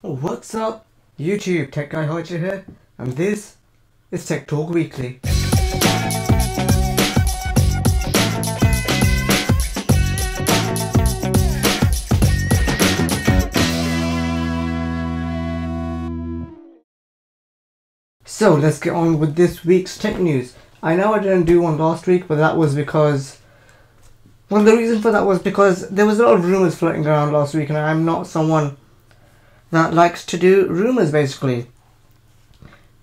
What's up, YouTube? Tech Guy Hodger here, and this is Tech Talk Weekly. So let's get on with this week's tech news. I know I didn't do one last week, but that was because the reason for that was because there was a lot of rumors floating around last week, and I'm not someone that likes to do rumors. Basically,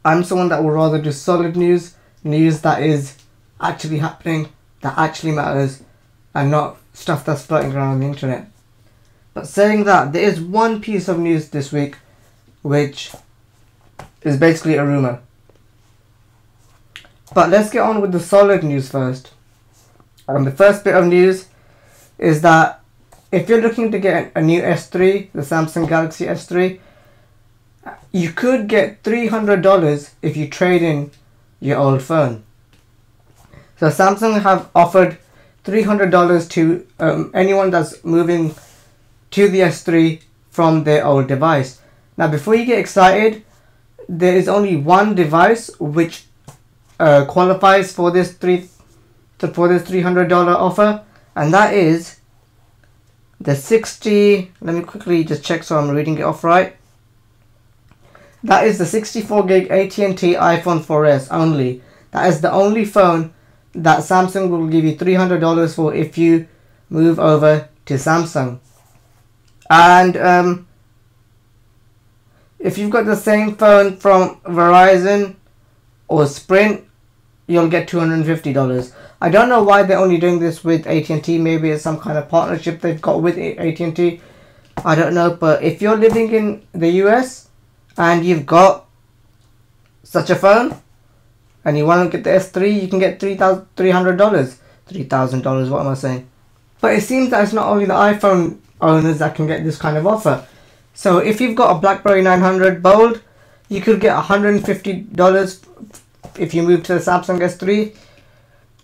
I'm someone that would rather do solid news that is actually happening, that actually matters, and not stuff that's floating around on the internet. But saying that, there is one piece of news this week which is basically a rumor. But let's get on with the solid news first. The first bit of news is that if you're looking to get a new S3, the Samsung Galaxy S3, you could get $300 if you trade in your old phone. So Samsung have offered $300 to anyone that's moving to the S3 from their old device. Now, before you get excited, there is only one device which qualifies for this $300 offer, and that is the 60. Let me quickly just check so I'm reading it off right. That is the 64 gig AT&T iPhone 4S only. That is the only phone that Samsung will give you $300 for if you move over to Samsung. And if you've got the same phone from Verizon or Sprint, you'll get $250. I don't know why they're only doing this with AT&T. Maybe it's some kind of partnership they've got with AT&T. I don't know. But if you're living in the US and you've got such a phone and you want to get the S3, you can get $300. $3,000, what am I saying? But it seems that it's not only the iPhone owners that can get this kind of offer. So if you've got a BlackBerry 900 Bold, you could get $150 if you move to the Samsung S3.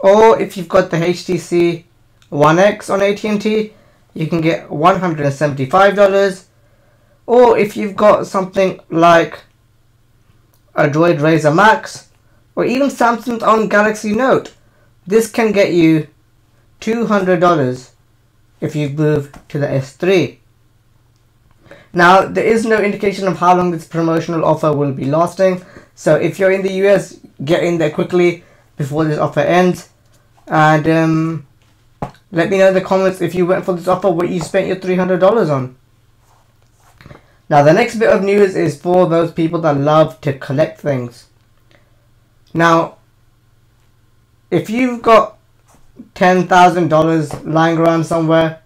Or if you've got the HTC One X on AT&T, you can get $175. Or if you've got something like a Droid Razr Max, or even Samsung's own Galaxy Note, this can get you $200 if you move to the S3. Now, there is no indication of how long this promotional offer will be lasting. So if you're in the US, get in there quickly before this offer ends. And let me know in the comments if you went for this offer, what you spent your $300 on. Now, the next bit of news is for those people that love to collect things. Now, if you've got $10,000 lying around somewhere,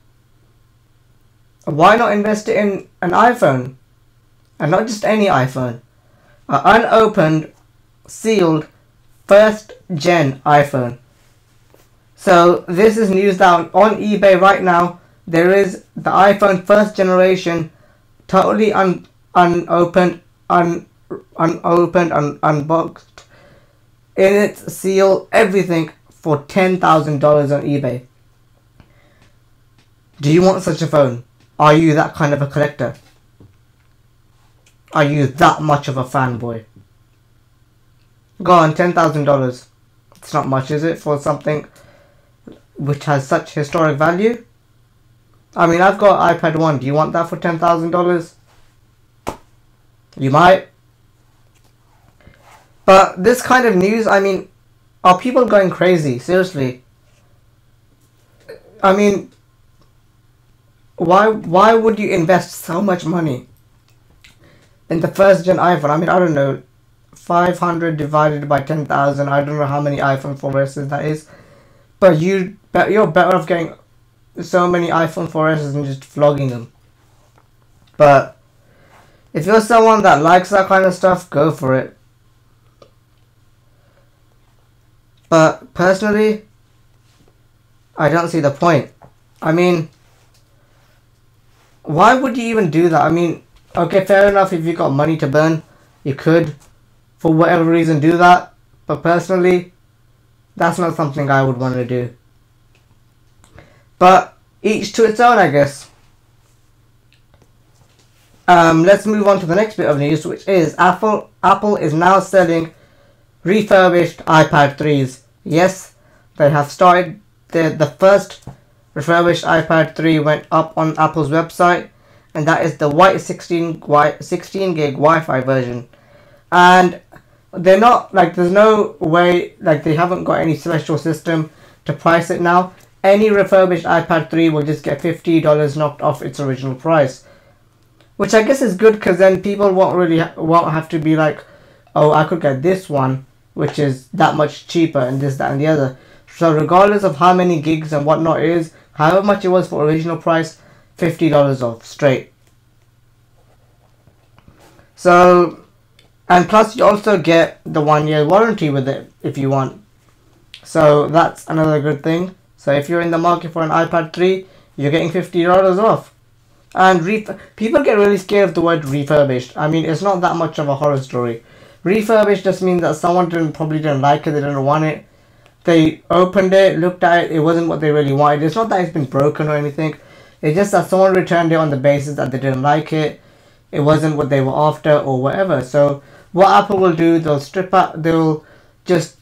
why not invest it in an iPhone? And not just any iPhone. An unopened, sealed, first gen iPhone. So this is news that on eBay right now, there is the iPhone first generation, totally unopened, unboxed, in its seal, everything, for $10,000 on eBay. Do you want such a phone? Are you that kind of a collector? Are you that much of a fanboy? Go on, $10,000. It's not much, is it, for something which has such historic value? I mean, I've got iPad 1. Do you want that for $10,000? You might. But this kind of news, I mean, are people going crazy? Seriously. I mean, why would you invest so much money in the first gen iPhone? I mean, I don't know, 500 divided by 10,000. I don't know how many iPhone 4Ss that is. But you're better off getting so many iPhone 4Ss and just flogging them. But if you're someone that likes that kind of stuff, go for it. But personally, I don't see the point. I mean, why would you even do that? I mean, okay, fair enough, if you got money to burn, you could, for whatever reason, do that. But personally, that's not something I would want to do. But each to its own, I guess. Let's move on to the next bit of news, which is Apple is now selling refurbished iPad 3s. Yes, they have started. The first refurbished iPad 3 went up on Apple's website, and that is the white 16 gig Wi-Fi version. And they're not like, there's no way, like they haven't got any special system to price it now. Any refurbished iPad 3 will just get $50 knocked off its original price, which I guess is good, because then people won't have to be like, oh, I could get this one which is that much cheaper and this, that and the other. So regardless of how many gigs and whatnot it is, however much it was for original price, $50 off straight. So, and plus you also get the 1-year warranty with it if you want. So that's another good thing. So if you're in the market for an iPad 3, you're getting $50 off. And people get really scared of the word refurbished. I mean, it's not that much of a horror story. Refurbished just means that someone probably didn't like it, they didn't want it. They opened it, looked at it, it wasn't what they really wanted. It's not that it's been broken or anything. It's just that someone returned it on the basis that they didn't like it. It wasn't what they were after or whatever. So what Apple will do, they'll just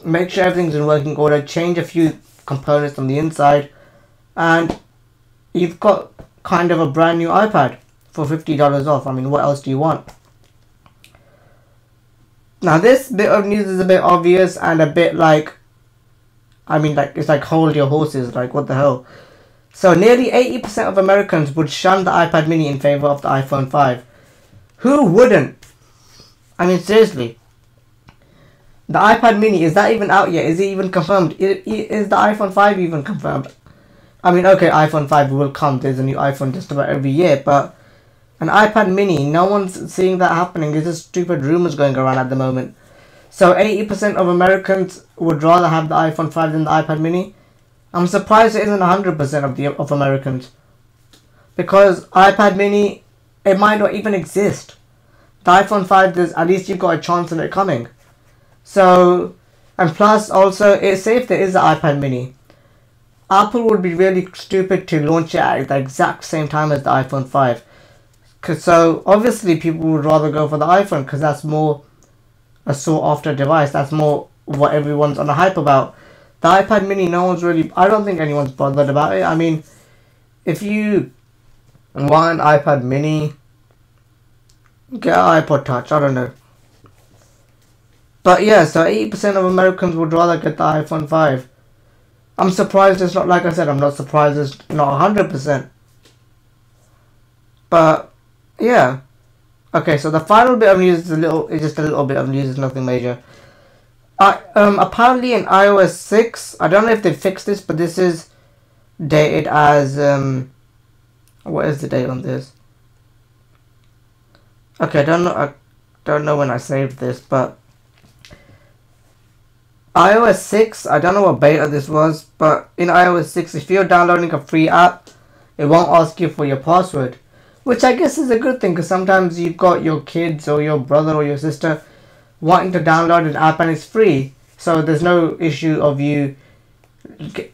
make sure everything's in working order, change a few components on the inside, and you've got kind of a brand new iPad for $50 off. I mean, what else do you want? Now this bit of news is a bit obvious and a bit like, I mean, like, it's like hold your horses, like what the hell. So nearly 80% of Americans would shun the iPad mini in favor of the iPhone 5. Who wouldn't? I mean, seriously. The iPad mini, is that even out yet? Is it even confirmed? Is the iPhone 5 even confirmed? I mean, okay, iPhone 5 will come. There's a new iPhone just about every year, but an iPad mini, no one's seeing that happening. It's just stupid rumors going around at the moment. So 80% of Americans would rather have the iPhone 5 than the iPad mini. I'm surprised it isn't 100% of Americans, because iPad mini, it might not even exist. The iPhone 5, at least you've got a chance of it coming. So, and plus also, it's safe there is an iPad mini. Apple would be really stupid to launch it at the exact same time as the iPhone 5. So obviously people would rather go for the iPhone because that's more a sought after device. That's more what everyone's on the hype about. The iPad mini, no one's really, I don't think anyone's bothered about it. I mean, if you want an iPad mini, get an iPod Touch, I don't know. But yeah, so 80% of Americans would rather get the iPhone 5. I'm surprised it's not, like I said, I'm not surprised it's not 100%. But yeah. Okay, so the final bit of news is just a little bit of news, it's nothing major. Apparently in iOS 6, I don't know if they fixed this, but this is dated as what is the date on this? Okay, I don't know when I saved this, but iOS 6, I don't know what beta this was, but in iOS 6, if you're downloading a free app, it won't ask you for your password. Which I guess is a good thing, because sometimes you've got your kids or your brother or your sister wanting to download an app and it's free. So there's no issue of you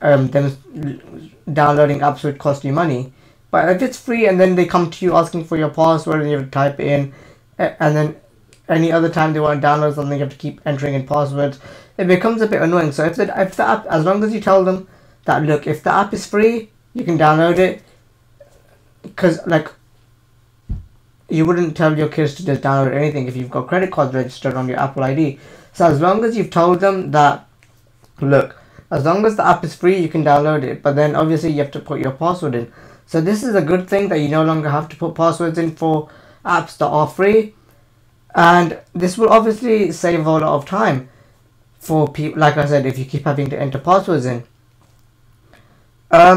them downloading apps which cost you money. But if it's free and then they come to you asking for your password and you have to type it in, and then any other time they want to download something you have to keep entering in passwords, it becomes a bit annoying. So if the app, as long as you tell them that, look, if the app is free, you can download it, because like, you wouldn't tell your kids to just download anything if you've got credit cards registered on your Apple ID. So as long as you've told them that, look, as long as the app is free, you can download it, but then obviously you have to put your password in. So this is a good thing that you no longer have to put passwords in for apps that are free. And this will obviously save a lot of time for people, like I said, if you keep having to enter passwords in. I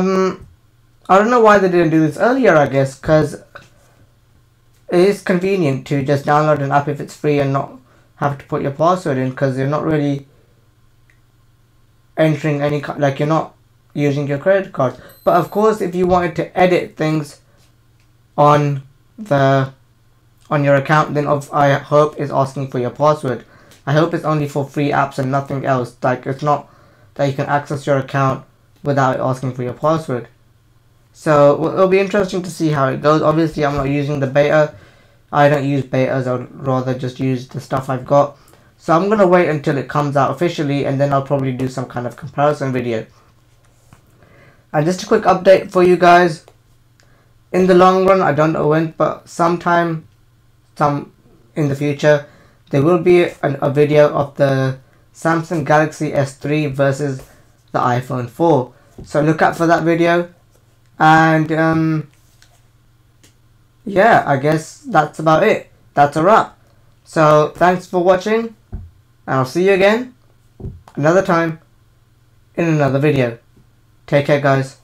don't know why they didn't do this earlier, I guess, because it is convenient to just download an app if it's free and not have to put your password in, because you're not really entering any, like, you're not using your credit card. But of course, if you wanted to edit things on your account, then I hope it's asking for your password. I hope it's only for free apps and nothing else. Like, it's not that you can access your account without asking for your password. So it'll be interesting to see how it goes. Obviously, I'm not using the beta. I don't use betas. I would rather just use the stuff I've got. So I'm going to wait until it comes out officially, and then I'll probably do some kind of comparison video. And just a quick update for you guys. In the long run, I don't know when, but sometime in the future, there will be a video of the Samsung Galaxy S3 versus the iPhone 4. So look out for that video. And yeah, I guess that's about it. That's a wrap. So thanks for watching, and I'll see you again another time in another video. Take care, guys.